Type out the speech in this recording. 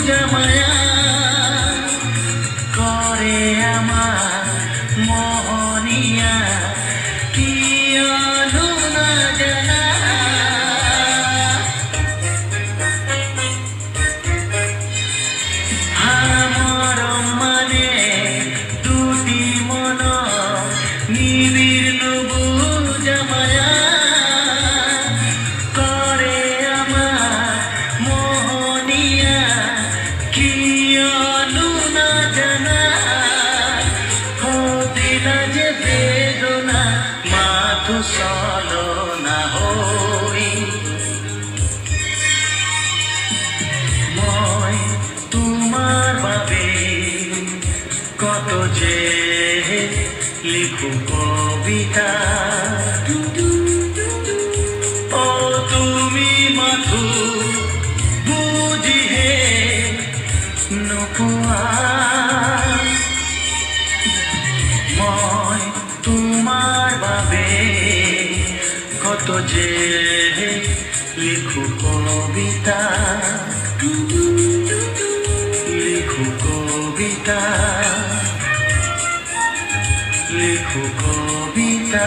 জামায়া করে আমার মোহনিয়া কি না জানা আমার মানে দুটি মন নিবিড় জামায়া করে আমার মোহনিয়া কি না জানা দিলা যে বেদনা মাথু চলো না হই মই তোমার বাবে কত যে লিখু কবিতা ও তুমি মাথু বুঝিহে নোপোৱা মই তোমার বাবে কত যে লিখু কবিতা লিখু কবিতা লিখু কবিতা।